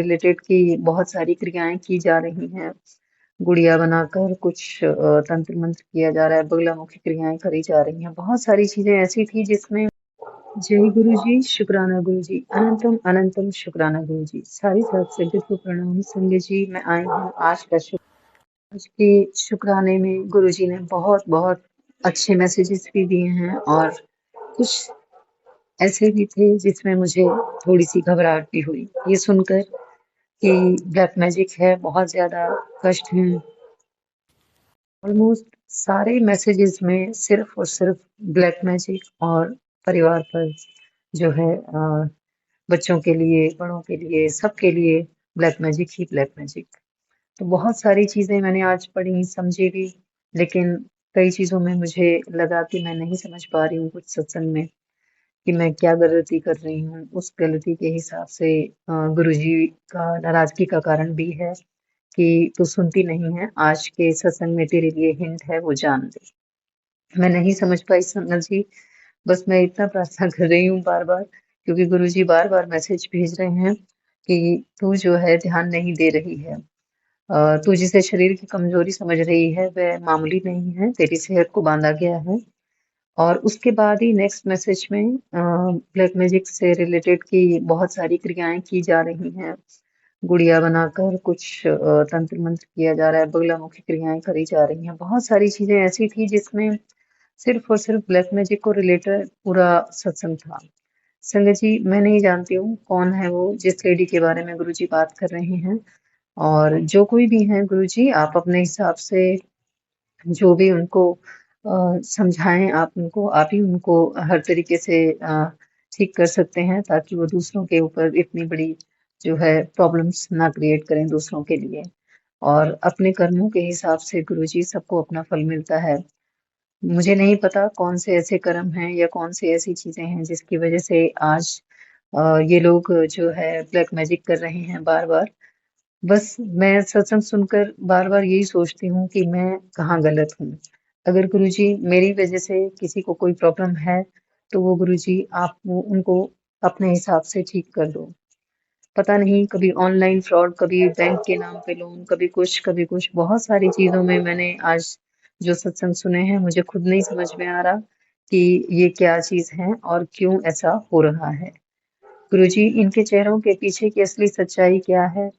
Related की बहुत सारी क्रियाएं की जा रही हैं। गुड़िया बनाकर कुछ तंत्र मंत्र किया जा रहा है, बगलामुखी क्रियाएं करी जा रही हैं। बहुत सारी चीजें ऐसी थी जिसमें जय गुरु जी, शुक्राना गुरु जी, अनंतम अनंतम शुक्राना गुरु जी। सारी साथ संगत को प्रणाम। संगत जी, मैं आई हूँ आज के शुक्राने में। गुरु जी ने बहुत बहुत अच्छे मैसेजेस भी दिए हैं और कुछ ऐसे भी थे जिसमें मुझे थोड़ी सी घबराहट भी हुई ये सुनकर कि ब्लैक मैजिक है, बहुत ज्यादा कष्ट है। ऑलमोस्ट सारे मैसेजेस में सिर्फ और सिर्फ ब्लैक मैजिक और परिवार पर जो है बच्चों के लिए, बड़ों के लिए, सबके लिए ब्लैक मैजिक ही ब्लैक मैजिक। तो बहुत सारी चीजें मैंने आज पढ़ी, समझी भी, लेकिन कई चीजों में मुझे लगा कि मैं नहीं समझ पा रही हूँ कुछ सत्संग में कि मैं क्या गलती कर रही हूँ। उस गलती के हिसाब से गुरुजी का नाराजगी का कारण भी है कि तू सुनती नहीं है, आज के सत्संग में तेरे लिए हिंट है, वो जान ले। मैं नहीं समझ पाई संगत जी, बस मैं इतना प्रार्थना कर रही हूँ बार बार, क्योंकि गुरुजी बार बार मैसेज भेज रहे हैं कि तू जो है ध्यान नहीं दे रही है। तू जिसे शरीर की कमजोरी समझ रही है वह मामूली नहीं है, तेरी सेहत को बांधा गया है। और उसके बाद ही नेक्स्ट मैसेज में ब्लैक मैजिक से रिलेटेड की बहुत सारी क्रियाएं की जा रही हैं। गुड़िया बनाकर कुछ तंत्र मंत्र किया जा रहा है, बगलामुखी क्रियाएं करी जा रही हैं। बहुत सारी चीजें ऐसी थी जिसमें सिर्फ और सिर्फ ब्लैक मैजिक को रिलेटेड पूरा सत्संग था। संगत जी, मैं नहीं जानती हूँ कौन है वो जिस लेडी के बारे में गुरुजी बात कर रहे हैं, और जो कोई भी हैं गुरुजी, आप अपने हिसाब से जो भी उनको समझाएं, आप ही उनको हर तरीके से ठीक कर सकते हैं, ताकि वो दूसरों के ऊपर इतनी बड़ी जो है प्रॉब्लम्स ना क्रिएट करें दूसरों के लिए। और अपने कर्मों के हिसाब से गुरुजी सबको अपना फल मिलता है। मुझे नहीं पता कौन से ऐसे कर्म हैं या कौन सी ऐसी चीजें हैं जिसकी वजह से आज ये लोग जो है ब्लैक मैजिक कर रहे हैं बार बार। बस मैं सत्संग सुनकर बार बार यही सोचती हूँ कि मैं कहाँ गलत हूँ। अगर गुरुजी मेरी वजह से किसी को कोई प्रॉब्लम है, तो वो गुरुजी आप वो उनको अपने हिसाब से ठीक कर दो। पता नहीं, कभी ऑनलाइन फ्रॉड, कभी बैंक के नाम पे लोन, कभी कुछ, बहुत सारी चीजों में मैंने आज जो सत्संग सुने हैं, मुझे खुद नहीं समझ में आ रहा कि ये क्या चीज है और क्यों ऐसा हो रहा है। गुरुजी, इनके चेहरों के पीछे की असली सच्चाई क्या है?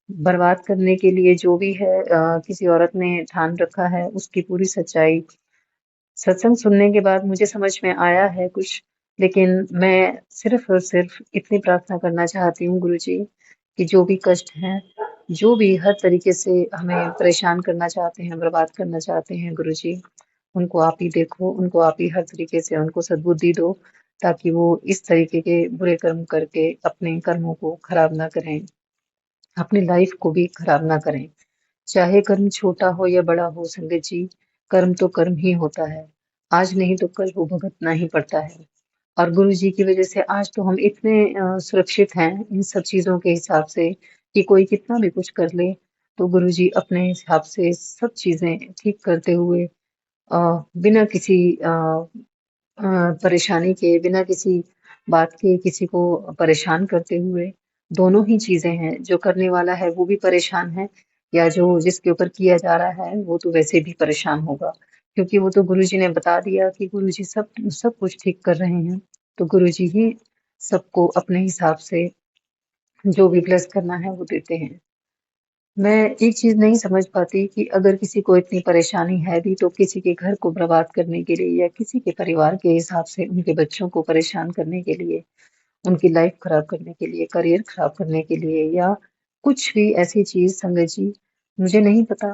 बर्बाद करने के लिए जो भी है किसी औरत ने ठान रखा है, उसकी पूरी सच्चाई सत्संग सुनने के बाद मुझे समझ में आया है कुछ। लेकिन मैं सिर्फ और सिर्फ इतनी प्रार्थना करना चाहती हूँ गुरुजी कि जो भी कष्ट हैं, जो भी हर तरीके से हमें परेशान करना चाहते हैं, बर्बाद करना चाहते हैं गुरुजी, उनको आप ही देखो, उनको आप ही हर तरीके से उनको सद्बुद्धि दो, ताकि वो इस तरीके के बुरे कर्म करके अपने कर्मों को खराब ना करें, अपनी लाइफ को भी खराब ना करें। चाहे कर्म छोटा हो या बड़ा हो संगत जी, कर्म तो कर्म ही होता है। आज नहीं तो कल वो भुगतना ही पड़ता है। और गुरु जी की वजह से आज तो हम इतने सुरक्षित हैं इन सब चीजों के हिसाब से कि कोई कितना भी कुछ कर ले, तो गुरु जी अपने हिसाब से सब चीजें ठीक करते हुए बिना किसी परेशानी के, बिना किसी बात के किसी को परेशान करते हुए, दोनों ही चीजें हैं। जो करने वाला है वो भी परेशान है, या जो जिसके ऊपर किया जा रहा है वो तो वैसे भी परेशान होगा, क्योंकि वो तो गुरुजी ने बता दिया कि गुरुजी सब सब कुछ ठीक कर रहे हैं। तो गुरुजी ही सबको अपने हिसाब से जो भी ब्लेस करना है वो देते हैं। मैं एक चीज नहीं समझ पाती कि अगर किसी को इतनी परेशानी है भी, तो किसी के घर को बर्बाद करने के लिए या किसी के परिवार के हिसाब से उनके बच्चों को परेशान करने के लिए, उनकी लाइफ खराब करने के लिए, करियर खराब करने के लिए, या कुछ भी ऐसी चीज संगत जी, मुझे नहीं पता,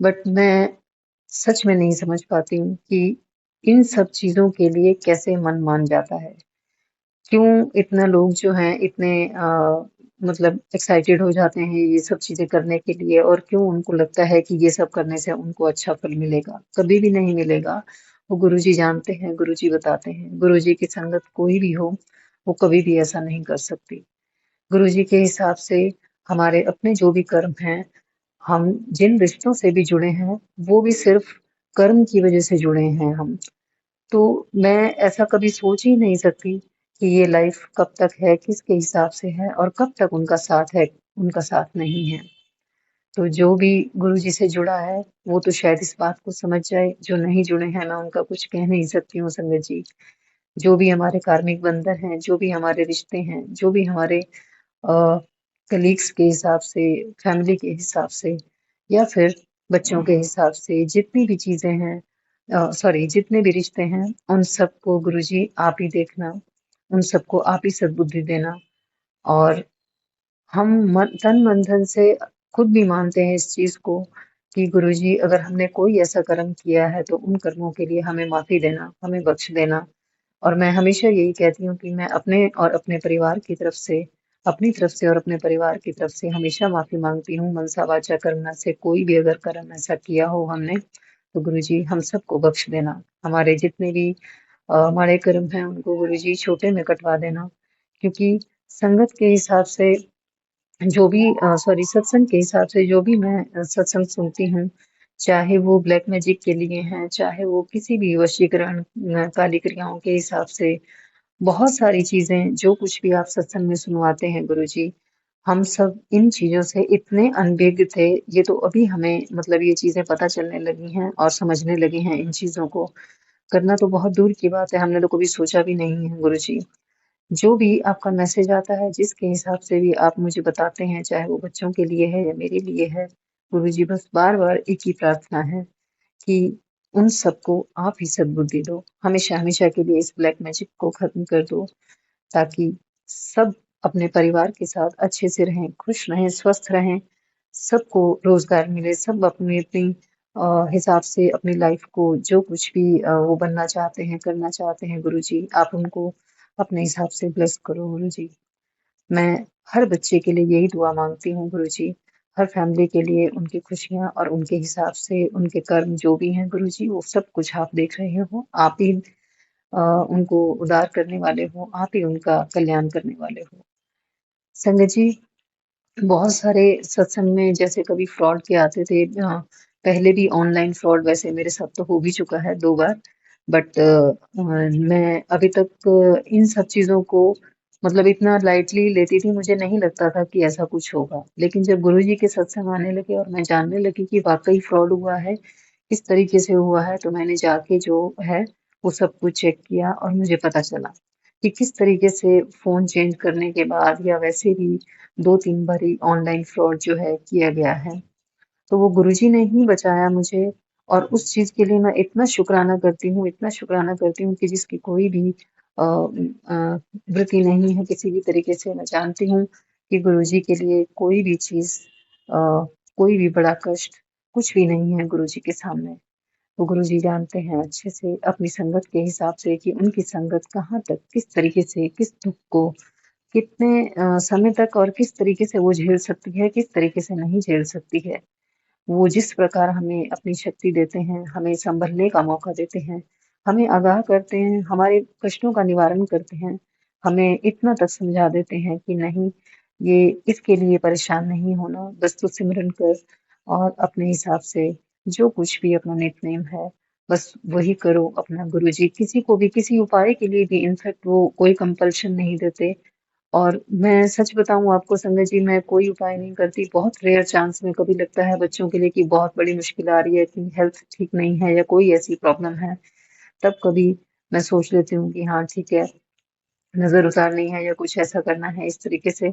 बट मैं सच में नहीं समझ पाती हूँ कि इन सब चीजों के लिए कैसे मन मान जाता है। क्यों इतना लोग जो हैं इतने मतलब एक्साइटेड हो जाते हैं ये सब चीजें करने के लिए, और क्यों उनको लगता है कि ये सब करने से उनको अच्छा फल मिलेगा? कभी भी नहीं मिलेगा। वो गुरुजी जानते हैं, गुरुजी बताते हैं, गुरुजी की संगत कोई भी हो, वो कभी भी ऐसा नहीं कर सकती। गुरुजी के हिसाब से हमारे अपने जो भी कर्म हैं, हम जिन रिश्तों से भी जुड़े हैं, वो भी सिर्फ कर्म की वजह से जुड़े हैं हम। तो मैं ऐसा कभी सोच ही नहीं सकती कि ये लाइफ कब तक है, किसके हिसाब से है और कब तक उनका साथ है। उनका साथ नहीं है। तो जो भी गुरु जी से जुड़ा है वो तो शायद इस बात को समझ जाए, जो नहीं जुड़े हैं मैं उनका कुछ कह नहीं सकती हूँ संगत जी। जो भी हमारे कार्मिक बंधन हैं, जो भी हमारे रिश्ते हैं, जो भी हमारे कलीग्स के हिसाब से, फैमिली के हिसाब से या फिर बच्चों के हिसाब से, जितनी भी चीजें हैं, सॉरी जितने भी रिश्ते हैं, उन सबको गुरुजी आप ही देखना, उन सबको आप ही सद्बुद्धि देना। और हम तन मन धन से खुद भी मानते हैं इस चीज को कि गुरुजी अगर हमने कोई ऐसा कर्म किया है तो उन कर्मों के लिए हमें माफी देना, हमें बख्श देना। और मैं हमेशा यही कहती हूँ कि मैं अपने और अपने परिवार की तरफ से, अपनी तरफ से और अपने परिवार की तरफ से हमेशा माफी मांगती हूँ, मनसा वाचा कर्मणा से कोई भी अगर कर्म ऐसा किया हो हमने तो गुरुजी हम सबको बख्श देना। हमारे जितने भी हमारे कर्म हैं उनको गुरुजी छोटे में कटवा देना। क्योंकि संगत के हिसाब से जो भी सॉरी सत्संग के हिसाब से जो भी मैं सत्संग सुनती हूँ, चाहे वो ब्लैक मैजिक के लिए हैं, चाहे वो किसी भी वशीकरण काली क्रियाओं के हिसाब से, बहुत सारी चीजें जो कुछ भी आप सत्संग में सुनवाते हैं गुरुजी, हम सब इन चीजों से इतने अनभिज्ञ थे। ये तो अभी हमें मतलब ये चीजें पता चलने लगी हैं और समझने लगे हैं इन चीजों को। करना तो बहुत दूर की बात है, हमने तो कभी सोचा भी नहीं है गुरुजी। जो भी आपका मैसेज आता है, जिसके हिसाब से भी आप मुझे बताते हैं, चाहे वो बच्चों के लिए है या मेरे लिए है, गुरुजी बस बार-बार एक ही प्रार्थना है कि उन सबको आप ही सद्बुद्धि दो। हमेशा हमेशा के लिए इस ब्लैक मैजिक को खत्म कर दो, ताकि सब अपने परिवार के साथ अच्छे से रहें, खुश रहें, स्वस्थ रहें, सबको रोजगार मिले, सब अपनी अपनी हिसाब से अपनी लाइफ को जो कुछ भी वो बनना चाहते हैं, करना चाहते हैं, गुरुजी आप उनको अपने हिसाब से ब्लेस करो गुरुजी। मैं हर बच्चे के लिए यही दुआ मांगती हूँ गुरुजी, हर फैमिली के लिए उनकी खुशियाँ और उनके हिसाब से उनके कर्म जो भी हैं गुरुजी वो सब कुछ आप देख रहे हो, आप ही उनको उदार करने वाले हो, आप ही उनका कल्याण करने वाले हो। संगत जी, बहुत सारे सत्संग में जैसे कभी फ्रॉड के आते थे, पहले भी ऑनलाइन फ्रॉड वैसे मेरे साथ तो हो भी चुका है 2 बार। बट मैं अभी तक इन सब चीजों को मतलब इतना लाइटली लेती थी, मुझे नहीं लगता था कि ऐसा कुछ होगा। लेकिन जब गुरुजी के सत्संग आने लगे और मैं जानने लगी कि वाकई फ्रॉड हुआ है, किस तरीके से हुआ है, तो मैंने जाके जो है वो सब कुछ चेक किया और मुझे पता चला कि किस तरीके से फोन चेंज करने के बाद या वैसे भी 2-3 बारी ऑनलाइन फ्रॉड जो है किया गया है। तो वो गुरुजी ने ही बचाया मुझे और उस चीज के लिए मैं इतना शुक्राना करती हूँ, इतना शुक्राना करती हूँ कि जिसकी कोई भी वृत्ति नहीं है किसी भी तरीके से। मैं जानती हूँ कि गुरुजी के लिए कोई भी चीज, अ, कोई भी बड़ा कष्ट कुछ भी नहीं है गुरुजी के सामने। वो गुरुजी जानते हैं अच्छे से अपनी संगत के हिसाब से कि उनकी संगत कहाँ तक, किस तरीके से, किस दुख को कितने समय तक और किस तरीके से वो झेल सकती है, किस तरीके से नहीं झेल सकती है। वो जिस प्रकार हमें अपनी शक्ति देते हैं, हमें संभलने का मौका देते हैं, हमें आगाह करते हैं, हमारे कष्टों का निवारण करते हैं, हमें इतना तक समझा देते हैं कि नहीं, ये इसके लिए परेशान नहीं होना, बस तू सिमरन कर और अपने हिसाब से जो कुछ भी अपना नित्यनेम है, बस वही करो। अपना गुरुजी किसी को भी किसी उपाय के लिए भी इनफैक्ट वो कोई कंपल्शन नहीं देते। और मैं सच बताऊं आपको संगत जी, मैं कोई उपाय नहीं करती। बहुत रेयर चांस में कभी लगता है बच्चों के लिए कि बहुत बड़ी मुश्किल आ रही है, कि हेल्थ ठीक नहीं है या कोई ऐसी प्रॉब्लम है, तब कभी मैं सोच लेती हूँ कि हाँ ठीक है, नजर उतारनी है या कुछ ऐसा करना है इस तरीके से।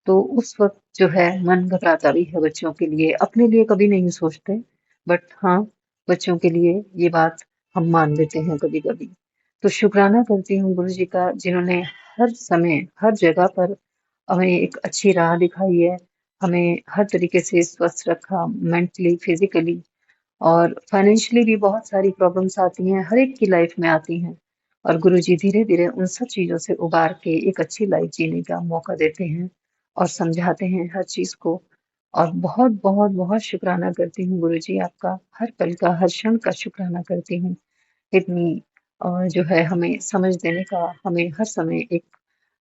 तो उस वक्त जो है मन घबराता भी है बच्चों के लिए, अपने लिए कभी नहीं सोचते। बट हाँ, बच्चों के लिए ये बात हम मान लेते हैं कभी कभी। तो शुक्राना करती हूँ गुरु जी का, जिन्होंने हर समय हर जगह पर हमें एक अच्छी राह दिखाई है, हमें हर तरीके से स्वस्थ रखा, मेंटली फिजिकली और फाइनेंशियली भी। बहुत सारी प्रॉब्लम्स आती हैं, हर एक की लाइफ में आती हैं, और गुरुजी धीरे धीरे उन सब चीजों से उबार के एक अच्छी लाइफ जीने का मौका देते हैं और समझाते हैं हर चीज को। और बहुत बहुत बहुत शुक्राना करती हूँ गुरुजी आपका, हर पल का हर क्षण का शुक्राना करती हूँ। इतनी जो है हमें समझ देने का, हमें हर समय एक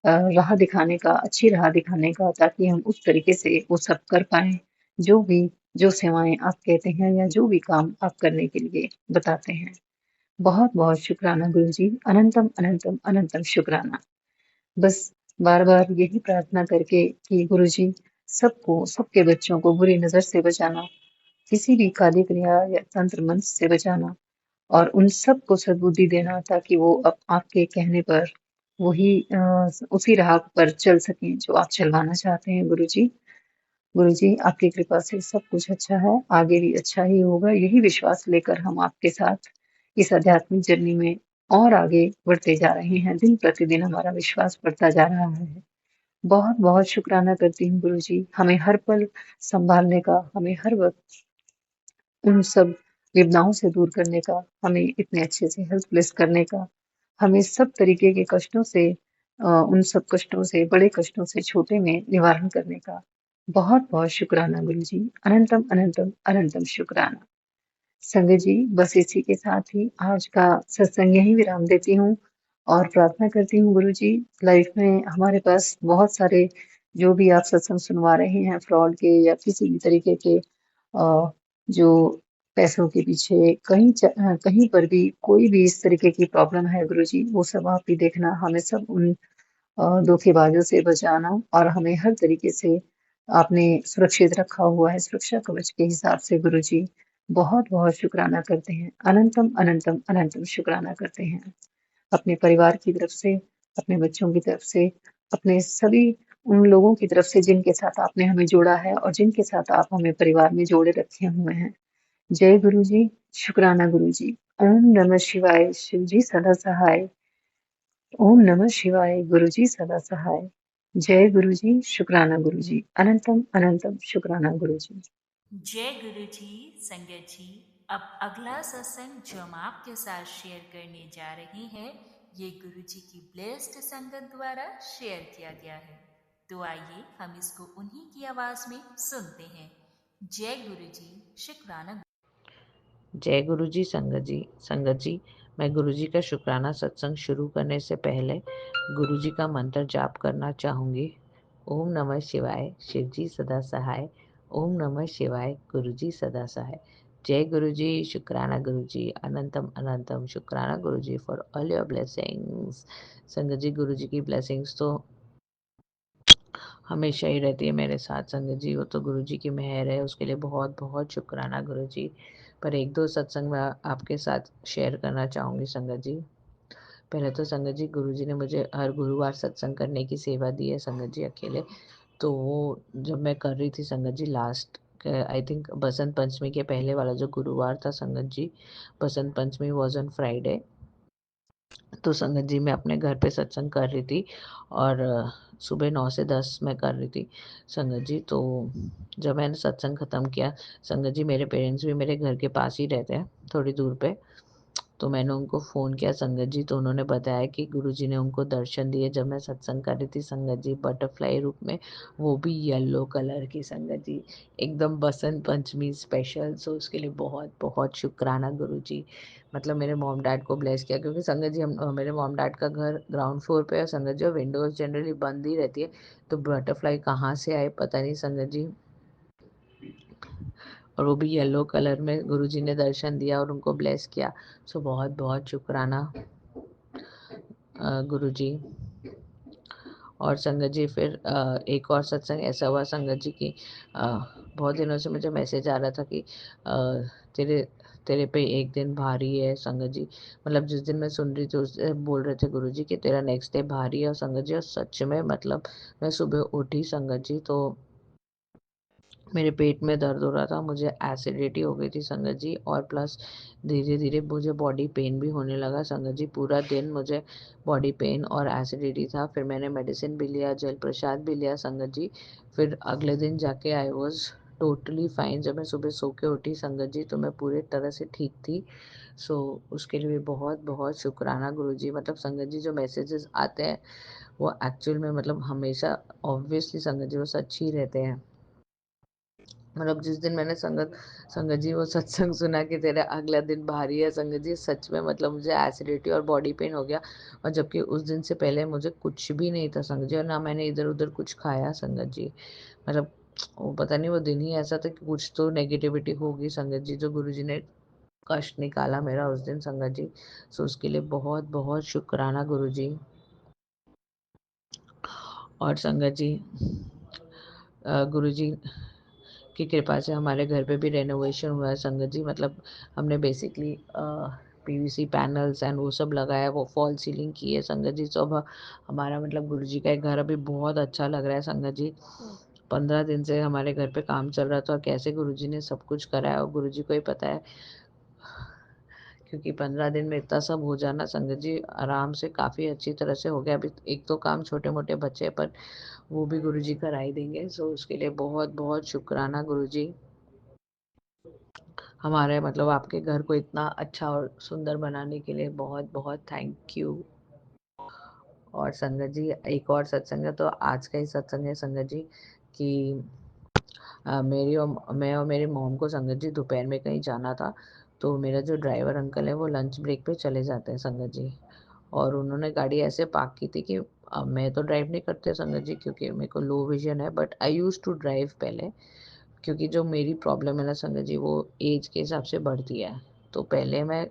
राह दिखाने का, अच्छी राह दिखाने का, ताकि हम उस तरीके से वो सब कर पाएं जो भी, जो सेवाएं आप कहते हैं या जो भी काम आप करने के लिए बताते हैं। बहुत बहुत शुक्राना गुरुजी, अनंतम अनंतम अनंतम शुक्राना। बस बार बार यही प्रार्थना करके कि गुरुजी सबको, सबके बच्चों को बुरी नज़र से बचाना, किसी भी काली क्रिया या तंत्र मंत्र से बचाना और उन सबको सद्बुद्धि देना ताकि वो आपके कहने पर वही उसी राह पर चल सकें जो आप चलवाना चाहते हैं गुरुजी। गुरुजी, आपकी कृपा से सब कुछ अच्छा है, आगे भी अच्छा ही होगा। यही विश्वास लेकर हम आपके साथ इस आध्यात्मिक जर्नी में और आगे बढ़ते जा रहे हैं। दिन प्रतिदिन हमारा विश्वास बढ़ता जा रहा है। बहुत-बहुत शुक्राना करती हूँ गुरुजी, हमें हर पल सँभालने का, हमें हर वक़्त उन सब विपदाओं से दूर करने का, हमें इतने अच्छे से हेल्थ ब्लेस करने का, हमें सब तरीके के कष्टों से उन सब कष्टों से, बड़े कष्टों से छोटे में निवारण करने का बहुत-बहुत शुक्राना गुरुजी। अनंतम, अनंतम, अनंतम शुक्राना। संगत जी, बस इसी के साथ ही आज का सत्संग यहीं विराम देती हूँ और प्रार्थना करती हूँ गुरु जी, लाइफ में हमारे पास बहुत सारे जो भी आप सत्संग सुनवा रहे हैं फ्रॉड के या किसी भी तरीके के जो पैसों के पीछे कहीं पर भी कोई भी इस तरीके की प्रॉब्लम है गुरु जी, वो सब आप ही देखना, हमें सब उन धोखेबाजों से बचाना और हमें हर तरीके से आपने सुरक्षित रखा हुआ है सुरक्षा कवच के हिसाब से गुरु जी। बहुत बहुत शुक्राना करते हैं, अनंतम अनंतम अनंतम शुक्राना करते हैं अपने परिवार की तरफ से, अपने बच्चों की तरफ से, अपने सभी उन लोगों की तरफ से जिनके साथ आपने हमें जोड़ा है और जिनके साथ आप हमें परिवार में जोड़े रखे हुए हैं। जय गुरु जी, शुक्राना गुरु जी। ओम नमः शिवाय, शिव जी सदा सहाय। ओम नमः शिवाय, गुरु जी सदा सहाय। जय गुरु जी, शुक्राना गुरु जी। अनंतम अनंतम शुक्राना गुरु जी। जय गुरु जी। संगत जी, अब अगला सत्संग जो हम आपके साथ शेयर करने जा रहे हैं, ये गुरु जी की ब्लेस्ड संगत द्वारा शेयर किया गया है। तो आइए हम इसको उन्हीं की आवाज में सुनते हैं। जय गुरु जी, शुक्राना। जय गुरु जी। संगत जी, मैं गुरु जी का शुक्राना सत्संग शुरू करने से पहले गुरु जी का मंत्र जाप करना चाहूँगी। ओम नमः शिवाय, शिव जी सदा सहाय। ओम नमः शिवाय, गुरु जी सदा सहाय। जय गुरु जी, शुक्राना गुरु जी, अनंतम अनंतम शुक्राना गुरु जी फॉर ऑल योर ब्लेसिंग्स। संगत जी, गुरु जी की ब्लेसिंग्स तो हमेशा ही रहती है मेरे साथ संगत जी, वो तो गुरु जी की मेहर है, उसके लिए बहुत बहुत शुक्राना गुरु जी। पर एक दो सत्संग मैं आपके साथ शेयर करना चाहूँगी संगत जी। पहले तो संगत जी, गुरु जी ने मुझे हर गुरुवार सत्संग करने की सेवा दी है संगत जी अकेले। तो वो जब मैं कर रही थी संगत जी last I think Basant Panchami के पहले वाला जो गुरुवार था संगत जी, Basant Panchami was on Friday. तो संगत जी मैं अपने घर पे सत्संग कर रही थी और सुबह 9 से 10 मैं कर रही थी संगत जी। तो जब मैंने सत्संग ख़त्म किया संगत जी, मेरे पेरेंट्स भी मेरे घर के पास ही रहते हैं थोड़ी दूर पे। तो मैंने उनको फ़ोन किया संगत जी, तो उन्होंने बताया कि गुरुजी ने उनको दर्शन दिए जब मैं सत्संग कर रही थी संगत जी, बटरफ्लाई रूप में, वो भी येलो कलर की संगत जी, एकदम बसंत पंचमी स्पेशल। सो उसके लिए बहुत बहुत शुक्राना गुरुजी। मतलब मेरे मॉम डैड को ब्लेस किया, क्योंकि संगत जी हम मेरे मॉम डैड का घर ग्राउंड फ्लोर पे है संगत जी, और विंडोज़ जनरली बंद ही रहती है। तो बटरफ्लाई कहाँ से आए पता नहीं संगत जी, और वो भी येलो कलर में गुरुजी ने दर्शन दिया और उनको ब्लेस किया। सो बहुत बहुत शुक्राना गुरुजी। और संगत जी फिर एक और सत्संग ऐसा हुआ संगत जी की, बहुत दिनों से मुझे मैसेज आ रहा था कि अ, तेरे तेरे पे एक दिन भारी है संगत जी। मतलब जिस दिन मैं सुन रही थी उस दिन बोल रहे थे गुरुजी कि तेरा नेक्स्ट डे भारी है, और संगत जी और सच में मतलब मैं सुबह उठी संगत जी, तो मेरे पेट में दर्द हो रहा था, मुझे एसिडिटी हो गई थी संगत जी, और प्लस धीरे धीरे मुझे बॉडी पेन भी होने लगा संगत जी। पूरा दिन मुझे बॉडी पेन और एसिडिटी था। फिर मैंने मेडिसिन भी लिया, जल प्रसाद भी लिया संगत जी। फिर अगले दिन जाके आई वॉज टोटली फाइन। जब मैं सुबह सो के उठी संगत जी, तो मैं पूरे तरह से ठीक थी। सो उसके लिए भी बहुत बहुत शुक्राना गुरु जी। मतलब संगत जी जो मैसेजेस आते हैं वो एक्चुअल में मतलब हमेशा ऑब्वियसली संगत जी वो सच ही रहते हैं। मतलब जिस दिन मैंने संगत जी वो सत्संग सुना कि तेरा अगला दिन भारी है संगत जी, सच में मतलब मुझे एसिडिटी और बॉडी पेन हो गया। और जबकि उस दिन से पहले मुझे कुछ भी नहीं था संगत जी, और ना मैंने इधर उधर कुछ खाया संगत जी। मतलब वो पता नहीं वो दिन ही ऐसा था कि कुछ तो नेगेटिविटी होगी संगत जी, जो गुरु जी ने कष्ट निकाला मेरा उस दिन संगत जी। सो उसके लिए बहुत बहुत शुक्राना गुरु जी। और संगत जी गुरुजी की कृपा से हमारे घर पे भी रेनोवेशन हुआ है संगत जी। मतलब हमने बेसिकली पीवीसी पैनल्स एंड वो सब लगाया है, वो फॉल सीलिंग की है संगत जी। तो अब हमारा मतलब गुरुजी का एक घर अभी बहुत अच्छा लग रहा है संगत जी। 15 दिन से हमारे घर पे काम चल रहा था, कैसे गुरुजी ने सब कुछ करा है और गुरुजी को ही पता है, क्योंकि 15 दिन में इतना सब हो जाना संगत जी आराम से काफ़ी अच्छी तरह से हो गया। अभी एक तो काम छोटे मोटे बच्चे, पर वो भी गुरुजी करा ही देंगे। सो उसके लिए बहुत बहुत शुक्राना गुरुजी, हमारे मतलब आपके घर को इतना अच्छा और सुंदर बनाने के लिए बहुत बहुत थैंक यू। और संगत जी एक और सत्संग है, तो आज का ही सत्संग है संगत जी कि मैं और मेरी मॉम को संगत जी दोपहर में कहीं जाना था। तो मेरा जो ड्राइवर अंकल है वो लंच ब्रेक पे चले जाते हैं संगत जी, और उन्होंने गाड़ी ऐसे पार्क की थी कि मैं तो ड्राइव नहीं करते संगत जी, क्योंकि मेरे को लो विजन है, but I use to drive पहले। क्योंकि जो मेरी प्रॉब्लम है ना संगत जी, वो एज के हिसाब से बढ़ती है। तो पहले मैं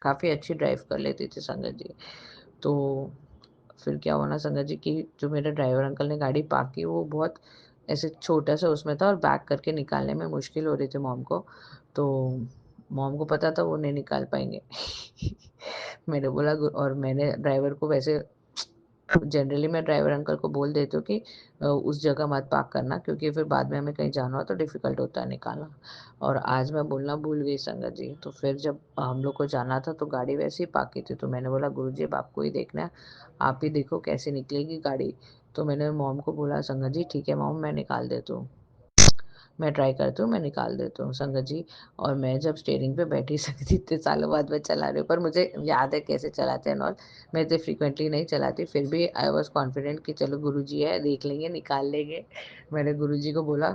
काफ़ी अच्छी ड्राइव कर लेती थी संगत जी। तो फिर क्या हुआ ना संगत जी कि जो मेरे ड्राइवर अंकल ने गाड़ी पार्क की, वो बहुत ऐसे छोटा सा उसमें था और बैक करके निकालने में मुश्किल हो रही थी मॉम को। तो मॉम को पता था वो नहीं निकाल पाएंगे। मैंने बोला और मैंने ड्राइवर को वैसे जनरली मैं ड्राइवर अंकल को बोल देती हूँ कि उस जगह मत पार्क करना, क्योंकि फिर बाद में हमें कहीं जाना हो तो डिफ़िकल्ट होता है निकालना। और आज मैं बोलना भूल गई संगत जी। तो फिर जब हम लोग को जाना था तो गाड़ी वैसे ही पार्क की थी, तो मैंने बोला गुरुजी अब आपको ही देखना है, आप ही देखो कैसे निकलेगी गाड़ी। तो मैंने मॉम को बोला संगत जी ठीक है मॉम, मैं निकाल देती हूँ, मैं ट्राई करती हूँ, मैं निकाल देती हूँ संगत जी। और मैं जब स्टीयरिंग पे बैठी संगत जी, इतने सालों बाद मैं चला रही हूँ, पर मुझे याद है कैसे चलाते हैं और मैं इतने फ्रीक्वेंटली नहीं चलाती, फिर भी आई वॉज कॉन्फिडेंट कि चलो गुरुजी है, देख लेंगे, निकाल लेंगे। मैंने गुरुजी को बोला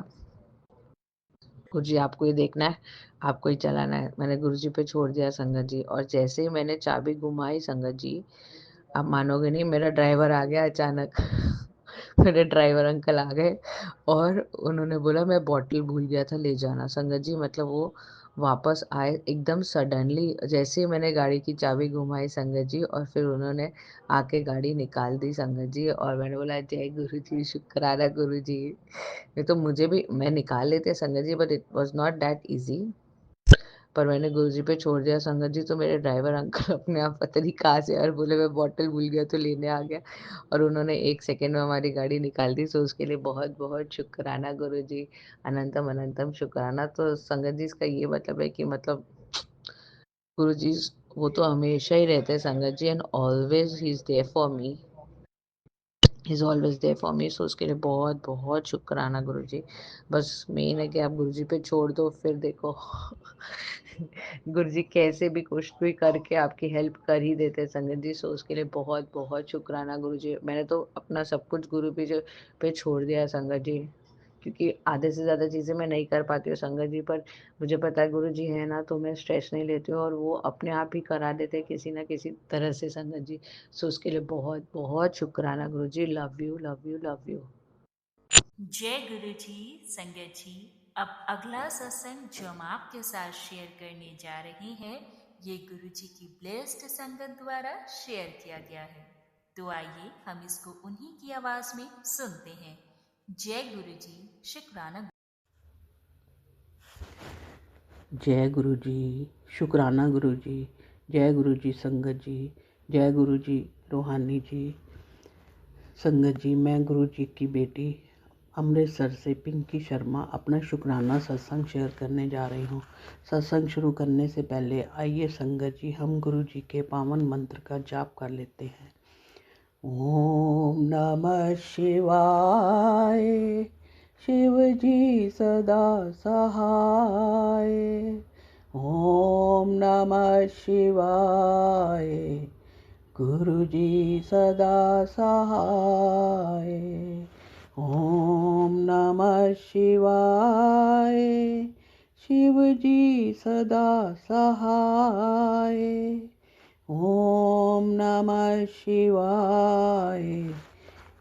गुरुजी आपको ही देखना है, आपको ही चलाना है। मैंने गुरुजी पे छोड़ दिया संगत जी, और जैसे ही मैंने चाबी घुमाई संगत जी, आप मानोगे नहीं, मेरा ड्राइवर आ गया अचानक। मेरे ड्राइवर अंकल आ गए और उन्होंने बोला मैं बॉटल भूल गया था ले जाना संगत जी। मतलब वो वापस आए एकदम सडनली, जैसे ही मैंने गाड़ी की चाबी घुमाई संगत जी, और फिर उन्होंने आके गाड़ी निकाल दी संगत जी। और मैंने बोला जय गुरु जी, शुक्राना गुरु जी। नहीं तो मुझे भी, मैं निकाल लेते संगत जी, but it was not that easy. पर मैंने गुरुजी पे छोड़ दिया संगत जी, तो मेरे ड्राइवर अंकल अपने आप पता नहीं कहाँ से यार बोले मैं बॉटल भूल गया तो लेने आ गया, और उन्होंने 1 सेकंड में हमारी गाड़ी निकाल दी। सो उसके लिए बहुत-बहुत शुक्राना गुरुजी, अनंतम अनंतम शुक्राना। तो संगत जी इसका ये मतलब है कि मतलब गुरुजी वो तो हमेशा ही रहते हैं संगत जी, and always he is there for me, he is always there for me. So उसके लिए बहुत-बहुत शुक्राना गुरुजी। बस मेन है कि आप गुरुजी पे छोड़ दो, फिर देखो गुरुजी कैसे भी कुछ भी करके आपकी हेल्प कर ही देते हैं संगत जी। सो उसके लिए बहुत-बहुत शुक्राना गुरुजी। मैंने तो अपना सब कुछ गुरु पे छोड़ दिया है संगत जी, क्योंकि आधे से ज़्यादा चीज़ें मैं नहीं कर पाती हूँ संगत जी, पर मुझे पता है गुरुजी है ना, तो मैं स्ट्रेस नहीं लेती हूँ और वो अपने आप ही करा देते हैं किसी न किसी तरह से संगत जी। सो उसके लिए बहुत-बहुत शुक्राना गुरुजी। Love you, love you, love you. जय गुरु जी। संगत जी, अब अगला सत्संग जो हम आपके साथ शेयर करने जा रहे हैं, ये गुरु जी की ब्लेस्ड संगत द्वारा शेयर किया गया है। तो आइए हम इसको उन्हीं की आवाज में सुनते हैं। जय गुरु जी, शुक्राना। जय गुरु जी, शुक्राना गुरु जी, जय गुरु जी संगत जी, जय गुरु जी रूहानी जी। संगत जी, मैं गुरु जी की बेटी अमृतसर से पिंकी शर्मा अपना शुक्राना सत्संग शेयर करने जा रही हूँ। सत्संग शुरू करने से पहले आइए संगत जी हम गुरु जी के पावन मंत्र का जाप कर लेते हैं। ओम नमः शिवाय, शिव जी सदा सहाय। ओम नमः शिवाय, गुरु जी सदा सहाय। ओम नमः शिवाय, शिव जी सदा सहाय। ओम नमः शिवाय,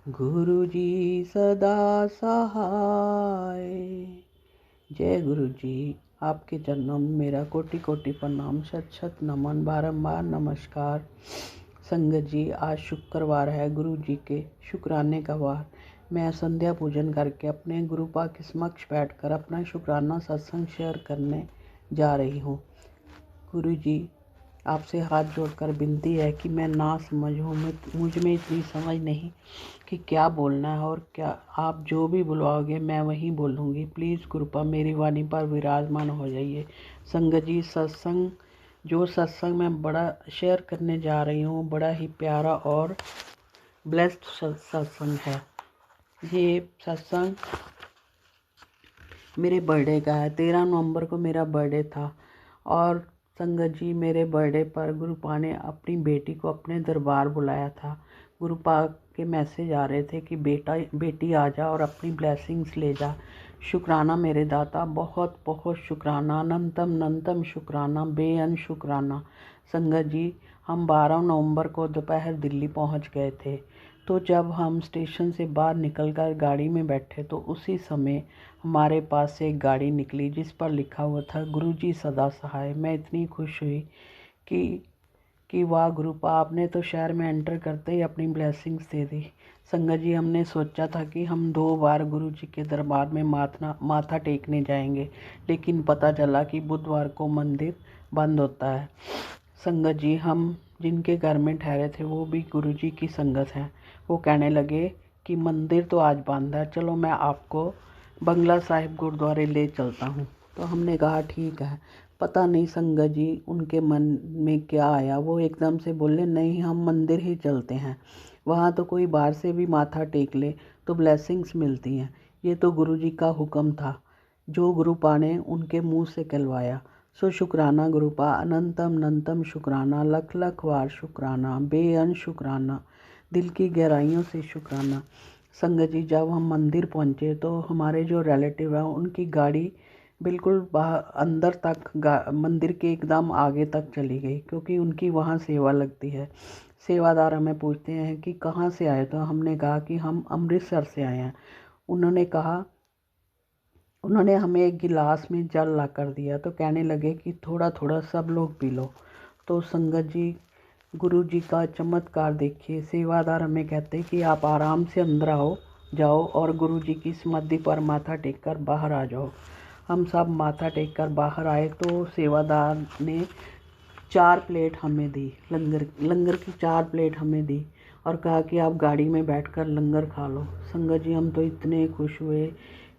गुरु जी सदा सहाय। जय गुरु जी, आपके चरणों में मेरा कोटि कोटि प्रणाम, शत शत नमन, बारंबार नमस्कार। संगत जी, आज शुक्रवार है, गुरु जी के शुक्राने का वार। मैं संध्या पूजन करके अपने गुरुपा के समक्ष बैठकर अपना शुक्राना सत्संग शेयर करने जा रही हूँ। गुरु जी, आपसे हाथ जोड़कर विनती है कि मैं ना समझ हूँ, मुझ में इतनी समझ नहीं कि क्या बोलना है और क्या आप जो भी बुलवाओगे मैं वही बोलूँगी। प्लीज़ कृपा मेरी वाणी पर विराजमान हो जाइए। संगत जी, जो सत्संग मैं बड़ा शेयर करने जा रही हूँ, बड़ा ही प्यारा और ब्लेस्ड सत्संग है। ये सत्संग मेरे बर्थडे का है। 13 नवंबर को मेरा बर्थडे था और संगत जी, मेरे बर्थडे पर गुरुपा ने अपनी बेटी को अपने दरबार बुलाया था। गुरुपा के मैसेज आ रहे थे कि बेटी आ जा और अपनी ब्लेसिंग्स ले जा। शुक्राना मेरे दाता, बहुत बहुत शुक्राना, अनंतम अनंतम शुक्राना, बेअन शुक्राना। संगत जी, हम 12 नवंबर को दोपहर दिल्ली पहुंच गए थे। तो जब हम स्टेशन से बाहर निकलकर गाड़ी में बैठे तो उसी समय हमारे पास से एक गाड़ी निकली जिस पर लिखा हुआ था गुरुजी सदा सहाय। मैं इतनी खुश हुई कि वाह गुरुपा, आपने तो शहर में एंटर करते ही अपनी ब्लेसिंग्स दे दी। संगत जी, हमने सोचा था कि हम 2 बार गुरुजी के दरबार में माथा टेकने जाएंगे, लेकिन पता चला कि बुधवार को मंदिर बंद होता है। संगत जी, हम जिनके घर में ठहरे थे वो भी गुरुजी की संगत हैं। वो कहने लगे कि मंदिर तो आज बंद है, चलो मैं आपको बंगला साहिब गुरुद्वारे ले चलता हूँ। तो हमने कहा ठीक है। पता नहीं संगत जी उनके मन में क्या आया, वो एकदम से बोले नहीं, हम मंदिर ही चलते हैं, वहाँ तो कोई बाहर से भी माथा टेक ले तो ब्लेसिंग्स मिलती हैं। ये तो गुरुजी का हुक्म था जो गुरुपा ने उनके मुंह से कहलवाया। सो शुक्राना गुरुपा, अनंतम अनंतम शुक्राना, लख लख बार शुक्राना, बेअन शुक्राना, दिल की गहराइयों से शुक्राना। संगत जी, जब हम मंदिर पहुंचे तो हमारे जो रिलेटिव हैं उनकी गाड़ी बिल्कुल बाहर अंदर तक मंदिर के एकदम आगे तक चली गई, क्योंकि उनकी वहाँ सेवा लगती है। सेवादार हमें पूछते हैं कि कहाँ से आए, तो हमने कहा कि हम अमृतसर से आए हैं। उन्होंने हमें एक गिलास में जल ला कर दिया, तो कहने लगे कि थोड़ा थोड़ा सब लोग पी लो। तो संगत जी, गुरु जी का चमत्कार देखिए। सेवादार हमें कहते कि आप आराम से अंदर जाओ और गुरु जी की समाधि पर माथा टेक कर बाहर आ जाओ। हम सब माथा टेक कर बाहर आए तो सेवादार ने 4 प्लेट हमें दी, लंगर की 4 प्लेट हमें दी और कहा कि आप गाड़ी में बैठकर लंगर खा लो। संगत जी, हम तो इतने खुश हुए,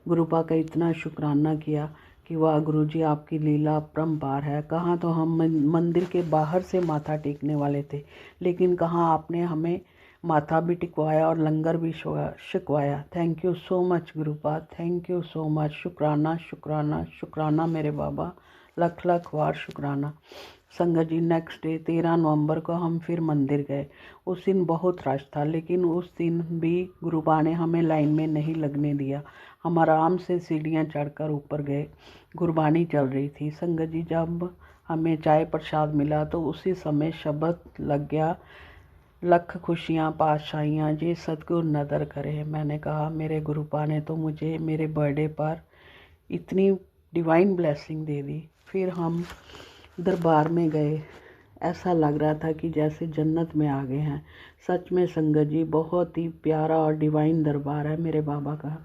गुरुपा का इतना शुक्राना किया कि वाह गुरुजी, आपकी लीला अपरंपार है। कहाँ तो हम मंदिर के बाहर से माथा टेकने वाले थे, लेकिन कहाँ आपने हमें माथा भी टिकवाया और लंगर भी शिकवाया। थैंक यू सो मच गुरुपा, थैंक यू सो मच। शुक्राना शुक्राना शुक्राना मेरे बाबा, लख लख बार शुक्राना। संगत जी, नेक्स्ट डे 13 नवंबर को हम फिर मंदिर गए। उस दिन बहुत रश था, लेकिन उस दिन भी गुरुपा ने हमें लाइन में नहीं लगने दिया। हम आराम से सीढ़ियाँ चढ़कर ऊपर गए। गुरबानी चल रही थी। संगत जी, जब हमें चाय प्रसाद मिला तो उसी समय शब्द लग गया, लख खुशियाँ पातशाहियाँ जे सतगुरु नदर करे। मैंने कहा मेरे गुरुपा ने तो मुझे मेरे बर्थडे पर इतनी डिवाइन ब्लेसिंग दे दी। फिर हम दरबार में गए, ऐसा लग रहा था कि जैसे जन्नत में आ गए हैं। सच में संगत जी, बहुत ही प्यारा और डिवाइन दरबार है मेरे बाबा का।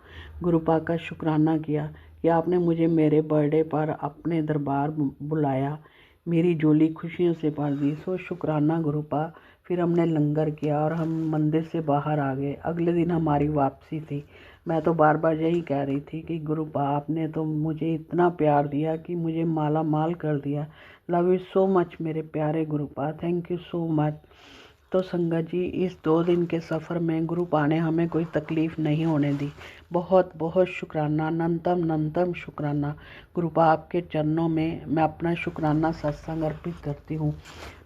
गुरुपा का शुक्राना किया कि आपने मुझे मेरे बर्थडे पर अपने दरबार बुलाया, मेरी झोली खुशियों से भर दी। सो शुक्राना गुरुपा। फिर हमने लंगर किया और हम मंदिर से बाहर आ गए। अगले दिन हमारी वापसी थी। मैं तो बार बार यही कह रही थी कि गुरुपा, आपने तो मुझे इतना प्यार दिया कि मुझे माला माल कर दिया। लव यू सो मच मेरे प्यारे गुरुपा, थैंक यू सो मच। तो संगत जी, इस 2 दिन के सफ़र में गुरुपा ने हमें कोई तकलीफ़ नहीं होने दी। बहुत बहुत शुक्राना, अनंतम अनंतम शुक्राना। गुरुपा, आपके चरणों में मैं अपना शुक्राना सत्संग अर्पित करती हूँ।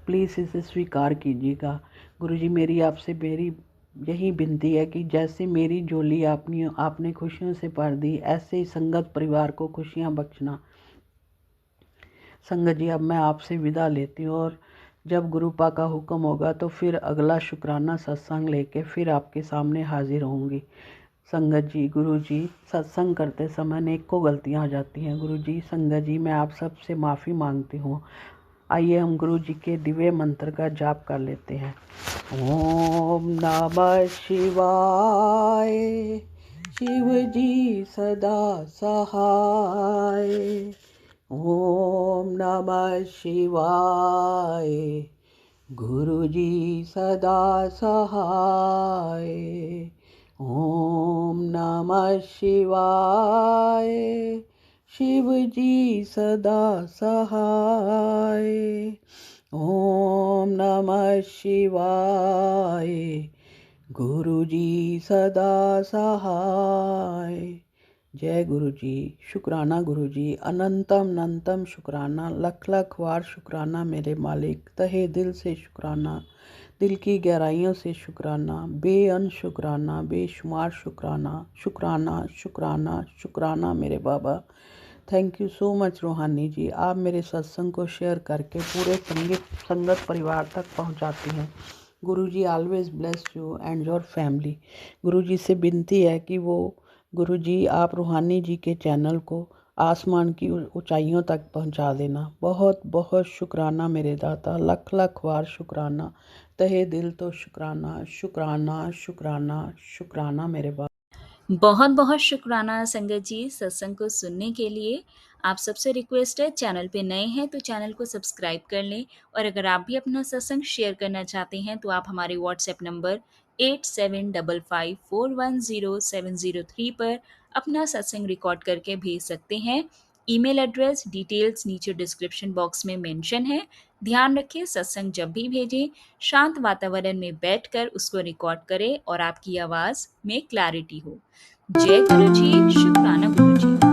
प्लीज़ इसे स्वीकार कीजिएगा। गुरुजी, मेरी यही विनती है कि जैसे मेरी झोली आपने खुशियों से भर दी, ऐसे ही संगत परिवार को खुशियाँ बख्शना। संगत जी, अब मैं आपसे विदा लेती हूँ और जब गुरुपा का हुक्म होगा तो फिर अगला शुक्राना सत्संग लेके फिर आपके सामने हाजिर होंगी। संगत जी, गुरु जी, सत्संग करते समय अनेकों गलतियाँ हो जाती हैं। गुरु जी, संगत जी, मैं आप सबसे माफ़ी मांगती हूँ। आइए हम गुरु जी के दिव्य मंत्र का जाप कर लेते हैं। ओम नमः शिवाय, शिव जी सदा सहाय। ओम नमः शिवाय, गुरु जी सदा सहाय। ओम नमः शिवाय, शिव जी सदा सहाय। ओम नमः शिवाय, गुरु जी सदा सहाय। जय गुरु जी। शुक्राना गुरु जी, अनंतम अनंतम शुक्राना, लख लख वार शुक्राना मेरे मालिक, तहे दिल से शुक्राना, दिल की गहराइयों से शुक्राना, बेअन शुक्राना, बेशुमार शुक्राना, शुक्राना शुक्राना शुक्राना मेरे बाबा। थैंक यू सो मच रूहानी जी, आप मेरे सत्संग को शेयर करके पूरे संगत परिवार तक पहुंचाती हैं। गुरु जी always bless you and your family. गुरु जी से विनती है कि वो गुरु जी आप रूहानी जी के चैनल को आसमान की ऊंचाइयों तक पहुंचा देना। बहुत बहुत शुक्राना मेरे दाता, लख लख वार शुक्राना, तहे दिल तो शुक्राना शुक्राना शुक्राना शुक्राना मेरे बाबा। बहुत बहुत शुक्राना संगत जी सत्संग को सुनने के लिए। आप सबसे रिक्वेस्ट है, चैनल पे नए हैं तो चैनल को सब्सक्राइब कर लें, और अगर आप भी अपना सत्संग शेयर करना चाहते हैं तो आप हमारे व्हाट्सएप नंबर 8755410703 पर अपना सत्संग रिकॉर्ड करके भेज सकते हैं। ईमेल एड्रेस डिटेल्स नीचे डिस्क्रिप्शन बॉक्स में मेंशन है। ध्यान रखें, सत्संग जब भी भेजें शांत वातावरण में बैठकर उसको रिकॉर्ड करें और आपकी आवाज़ में क्लैरिटी हो। जय गुरु जी, शुक्राना गुरु जी।